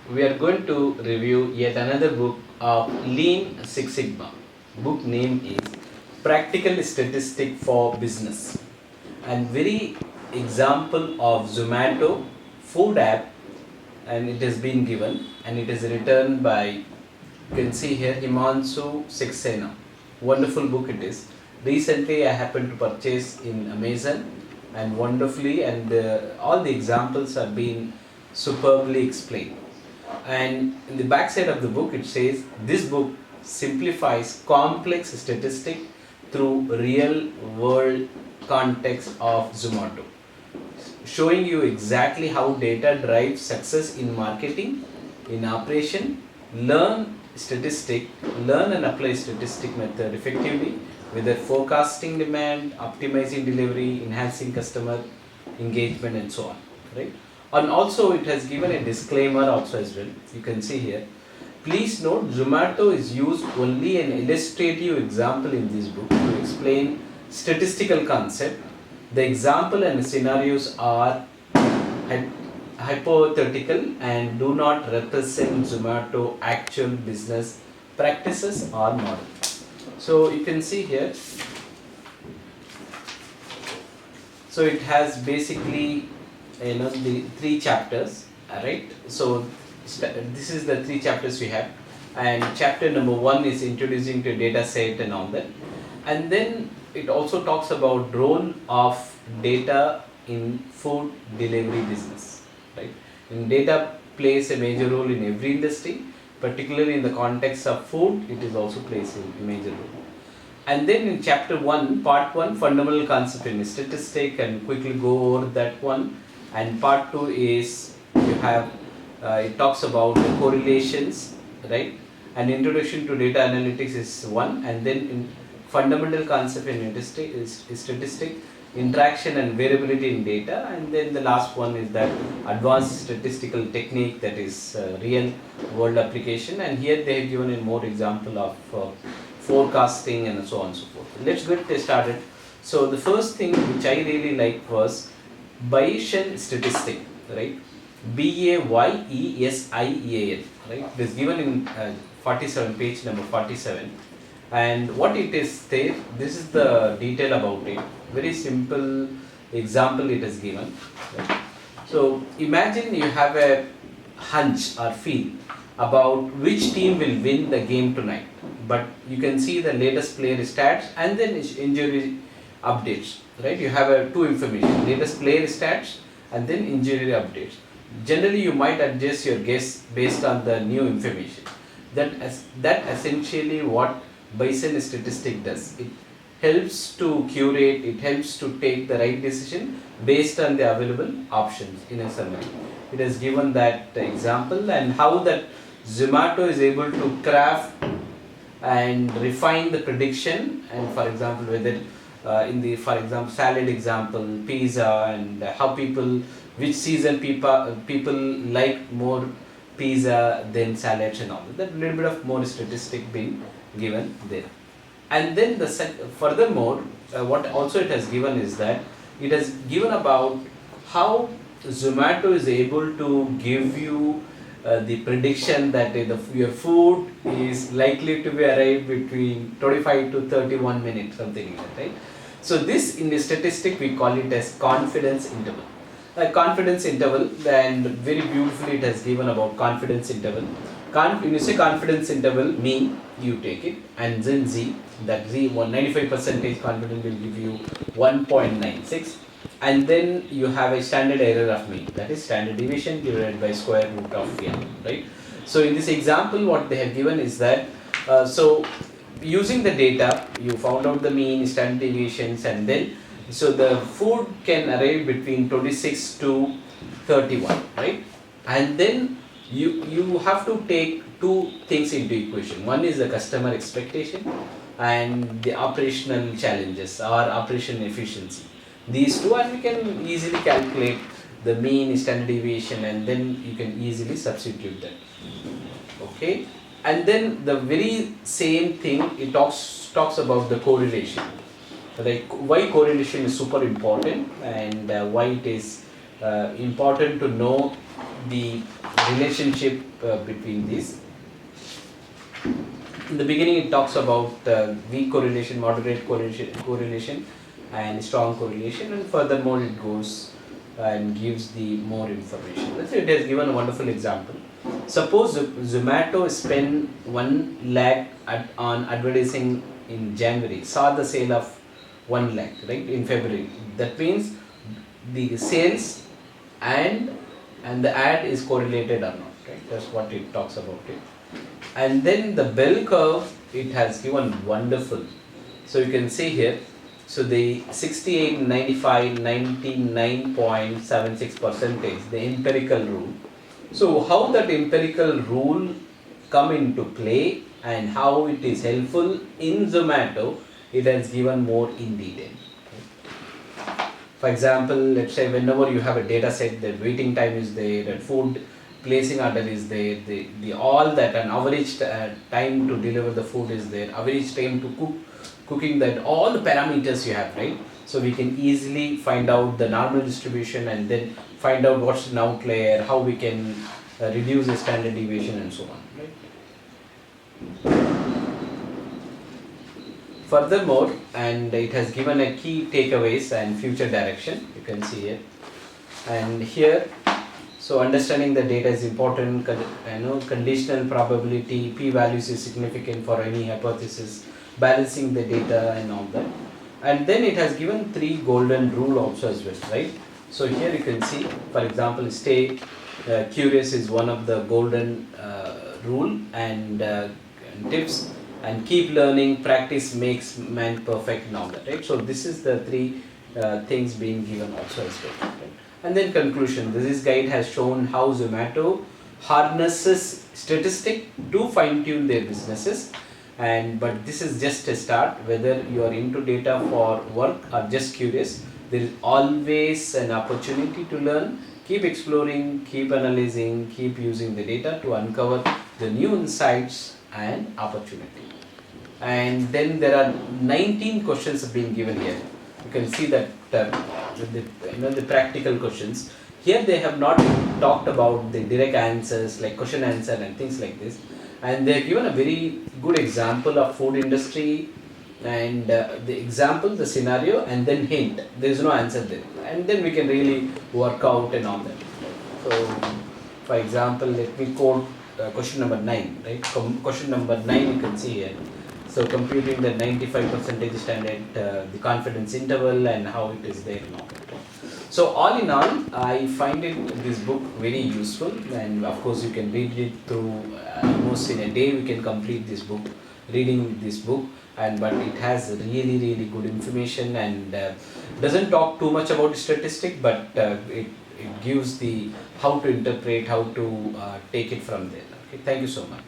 we are going to review yet another book of Lean Six Sigma. Book name is Practical Statistic for Business, and very example of Zomato food app, and it has been given and it is written by, you can see here, Himanshu Saxena. Wonderful book it is. Recently I happened to purchase in Amazon, and wonderfully, and all the examples are being superbly explained. And in the back side of the book it says this book simplifies complex statistics through real world context of Zomato, showing you exactly how data drives success in marketing, in operation. Learn and apply statistic method effectively, whether forecasting demand, optimizing delivery, enhancing customer engagement, and so on, right? And also it has given a disclaimer also as well. You can see here. Please note, Zomato is used only an illustrative example in this book to explain statistical concept. The example and scenarios are hypothetical and do not represent Zomato actual business practices or model. So you can see here. So it has basically the three chapters, right? So this is the three chapters we have, and chapter number 1 is introducing to data set and all that, and then it also talks about role of data in food delivery business, right? And data plays a major role in every industry, particularly in the context of food. It is also plays a major role. And then in chapter 1, part 1, fundamental concept in statistic, and quickly go over that one. And part 2 is you have it talks about the correlations, right? And introduction to data analytics is 1, and then in fundamental concept in industry is statistic, interaction and variability in data, and then the last one is that advanced statistical technique, that is real world application. And here they have given a more example of forecasting and so on and so forth. Let's get started. So the first thing which I really liked was Bayesian Statistics, right? Bayesian, right? It is given in 47, page number 47. And what it is there, this is the detail about it. Very simple example it is given. Right? So imagine you have a hunch or feel about which team will win the game tonight, but you can see the latest player stats and then injury updates, right? You have two information, latest player stats and then injury updates. Generally you might adjust your guess based on the new information. That essentially what Bayesian statistic does. It helps to curate, it helps to take the right decision based on the available options in a summary. It has given that example, and how that Zomato is able to craft and refine the prediction, and for example whether for example salad example, pizza, and how which season people like more pizza than salads and all that. Little bit of more statistic being given there. And then furthermore, what also it has given is that it has given about how Zomato is able to give you the prediction that your food is likely to be arrived between 25 to 31 minutes, something like that, right? So this, in the statistic, we call it as confidence interval. Confidence interval, and very beautifully it has given about confidence interval. When you say confidence interval, mean you take it, and then z, that z 95% confidence will give you 1.96, and then you have a standard error of mean, that is standard deviation divided by square root of n, right? So in this example what they have given is that so using the data you found out the mean, standard deviations, and then so the food can arrive between 26 to 31, right? And then you have to take two things into equation. One is the customer expectation and the operational challenges or operation efficiency. These two, and we can easily calculate the mean, standard deviation, and then you can easily substitute that. Okay, and then the very same thing it talks about the correlation. Like why correlation is super important, and why it is important to know the relationship between these. In the beginning, it talks about weak correlation, moderate correlation, and strong correlation, and furthermore, it goes and gives the more information. Let's say it has given a wonderful example. Suppose Zomato spent 1 lakh on advertising in January, saw the sale of 1 lakh, right, in February. That means the sales and the ad is correlated or not, right? That's what it talks about it. And then the bell curve, it has given wonderful. So you can see here, so the 68, 95, 99.76%, the empirical rule. So how that empirical rule come into play and how it is helpful in Zomato, it has given more in detail. For example, let's say whenever you have a data set, that waiting time is there, that food placing order is there, the all that, an average time to deliver the food is there, average time to cooking, that all the parameters you have, right? So we can easily find out the normal distribution and then find out what's an outlier, how we can reduce the standard deviation and so on, right? Furthermore, and it has given a key takeaways and future direction, you can see here. And here, so understanding the data is important, conditional probability, p-values is significant for any hypothesis, balancing the data and all that. And then it has given 3 golden rule also as well, right? So here you can see, for example, stay curious is one of the golden rule, and tips, and keep learning, practice makes man perfect, and all that, right? So this is the 3 things being given also as well, right? And then conclusion, this guide has shown how Zomato harnesses statistics to fine tune their businesses, but this is just a start. Whether you are into data for work or just curious, there is always an opportunity to learn. Keep exploring, keep analyzing, keep using the data to uncover the new insights and opportunity. And then there are 19 questions being given here. You can see that the practical questions. Here they have not talked about the direct answers like question answer and things like this. And they have given a very good example of food industry, and the example, the scenario, and then hint. There is no answer there, and then we can really work out and all that. So, for example, let me quote question number 9. Right, question number 9 you can see here. So computing the 95% standard, the confidence interval, and how it is there and all that. So all in all, I find this book very useful, and of course you can read it through almost in a day. We can complete this book, reading this book, but it has really good information, and doesn't talk too much about statistic, but it gives the how to interpret, how to take it from there. Okay, thank you so much.